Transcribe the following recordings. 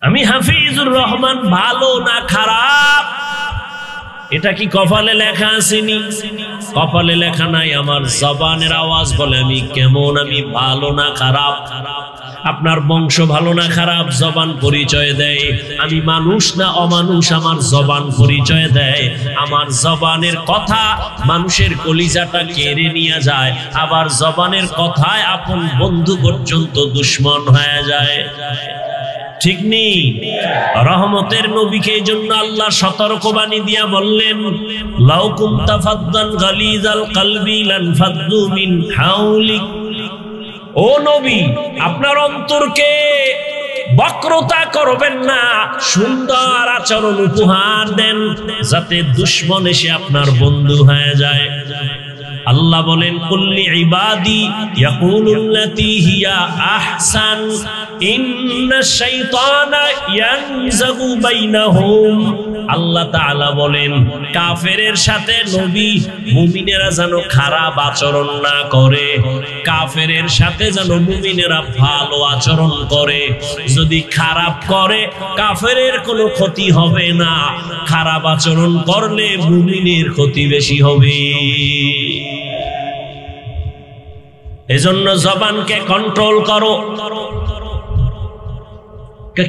আমি হাফিজুর রহমান ভালো না খারাপ এটা কি কপালে লেখা আসেনি? কপালে লেখা নাই। আমার জবানের আওয়াজ বলে আমি কেমন, আমি ভালো না খারাপ। আপনার বংশ ভালো না খারাপ জবান পরিচয় দেয়। আমি মানুষ না অমানুষ আমার জবান পরিচয় দেয়। আমার জবানের কথা মানুষের কলিজাটা কেড়ে নিয়ে যায়, আবার জবানের কথায় আপন বন্ধু পর্যন্ত দুশ্মন হয়ে যায়। ঠিক নেই? রহমতের নবীকে এই জন্য আল্লাহ সতর্কবাণী দিয়া বললেন, লাউ কুনতা ফাদ্দান গালিজাল কলবি লানফাদ্দু মিন হাওলিক। ও নবী, আপনার অন্তরকে বক্রতা করবেন না, সুন্দর আচরণ উপহার দেন যাতে দুশ্মন এসে আপনার বন্ধু হয়ে যায়। আল্লাহ বলেন, কুল্লি ইবাদি ইয়াকুলুল্লাতী হিয়া আহসান ইন্নাশ শাইতানা ইয়ানজাগু বাইনাহুম। আল্লাহ তাআলা বলেন, কাফেরের সাথে নবী মুমিনেরা যেন খারাপ আচরণ না করে, কাফেরের সাথে যেন মুমিনেরা ভালো আচরণ করে। যদি খারাপ করে কাফেরের কোনো ক্ষতি হবে না, খারাপ আচরণ করলে মুমিনের ক্ষতি বেশি হবে। এজন্য জবানকে কন্ট্রোল করো।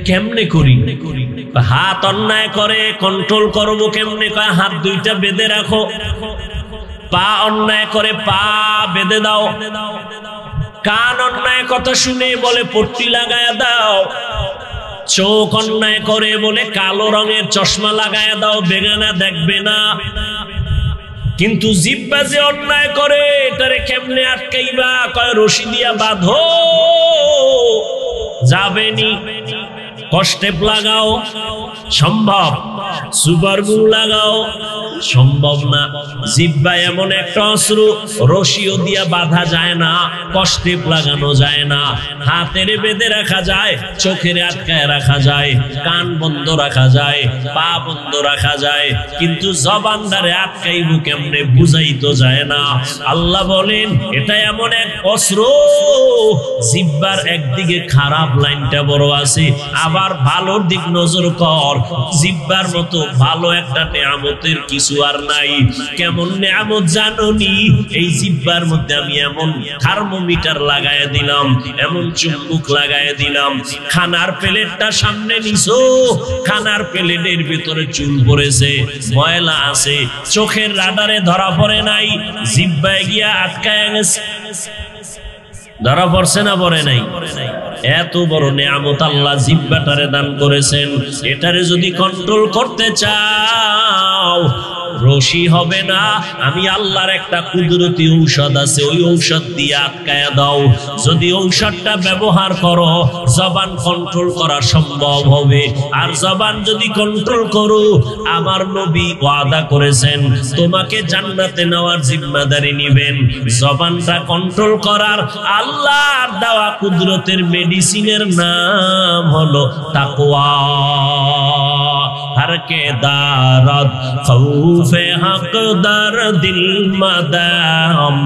কেমনে করি? হাত অন্যায় করে কন্ট্রোল করবো কেমনে? হাত দুইটা বেঁধে রাখো। পা অন্যায় করে পা বেঁধে দাও। কান অন্যায় কথা শুনে বলে পট্টি লাগায়া দাও। চোখ অন্যায় করে বলে কালো রঙের চশমা লাগায়া দাও, বেগানা দেখবে না। কিন্তু জিহ্বা যে অন্যায় করে এটারে কেমনে আটকাইবা? কয় রশি দিয়া বাঁধো, যাবেনি। কষ্টেপ লাগাও, সম্ভব? সুপার গ্লু লাগাও, সম্ভব না। জিহ্বা এমন একটা অস্ত্র, রশিও দিয়া বাঁধা যায় না, কষ্টেপ লাগানো যায় না। হাতের বেঁধে রাখা যায়, চোখের আটকায় রাখা যায়, কান বন্ধ রাখা যায়, পা বন্ধ রাখা যায়, কিন্তু জবানদারে আটকাইব কেমনে বুঝাই তো যায় না। আল্লাহ বলেন, এটা এমন এক অস্ত্র, জিহ্বার একদিকে খারাপ লাইনটা বড় আছে, আবার ভালোর দিক নজর কর। জিহ্বার মতো ভালো একটা নেয়ামতের কিছু আর নাই। কেমন নেয়ামত জানোনি? এই জিহ্বার মধ্যে আমি এমন থার্মোমিটার লাগায় দিলাম, এমন চুম্বক লাগায় দিলাম। খানার প্লেটটা সামনে নিছো, খানার প্লেটের ভিতরে চুল পড়েছে, ময়লা আছে, চোখের রাডারে ধরা পড়ে নাই, জিহ্বায় গিয়া আটকায় গেছে। ধরা পড়ছে না পড়ে নাই? এত বড় নেয়ামত আল্লাহ জিহ্বাটারে দান করেছেন। এটারে যদি কন্ট্রোল করতে চাও, রশি হবে না। আমি আল্লাহর একটা কুদরতি ঔষধ আছে, ওই ঔষধ দিয়ে আটকায়া দাও। যদি ঔষধটা ব্যবহার করো, জবান কন্ট্রোল করা সম্ভব হবে। আর জবান যদি কন্ট্রোল করো, আমার নবী ওয়াদা করেছেন তোমাকে জান্নাতে নেওয়ার জিম্মাদারি নিবেন। জবানটা কন্ট্রোল করার আল্লাহর দেওয়া কুদরতের মেডিসিনের নাম হলো তাকওয়া। हर के दारद खौफे हक दर दिल मदाम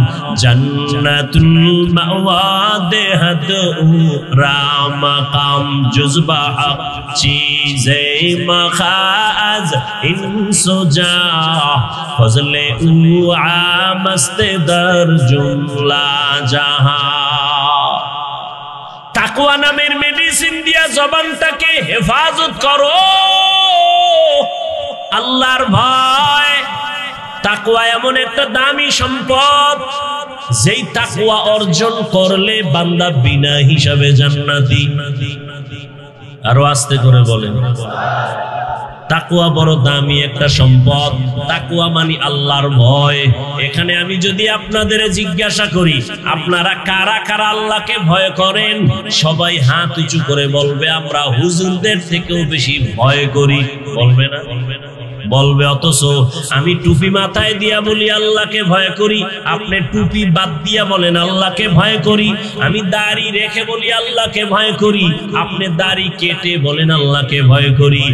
जन्नतुल मअवा देहद राम काम जुज़बा हक चीज़े मखाज इंसुजा फजले आमस्ते दर जुमला जहां। তাকওয়া নামের মেডিসিন দিয়া জবানটাকে হেফাজত করো। আল্লাহর ভয়। তাকওয়া এমন একটা দামি সম্পদ, যেই তাকওয়া অর্জন করলে বান্দা বিনা হিসাবে জান্নাতি। আরো আস্তে করে বলেন। তাকওয়া বড় দামি একটা সম্পদ। তাকওয়া মানে আল্লাহর ভয়। এখানে আমি যদি আপনাদের জিজ্ঞাসা করি, আপনারা কারা কারা আল্লাহকে ভয় করেন? সবাই হাত উঁচু করে বলবে আমরা হুজুরদের থেকেও বেশি ভয় করি। বলবে না? বলবে। অথচ আমি টুপি মাথায় দিয়া বলি আল্লাহকে ভয় করি, আপনি টুপি বাদ দিয়া বলেন আল্লাহকে ভয় করি। আমি দাড়ি রেখে বলি আল্লাহকে ভয় করি, আপনি দাড়ি কেটে বলেন আল্লাহকে ভয় করি।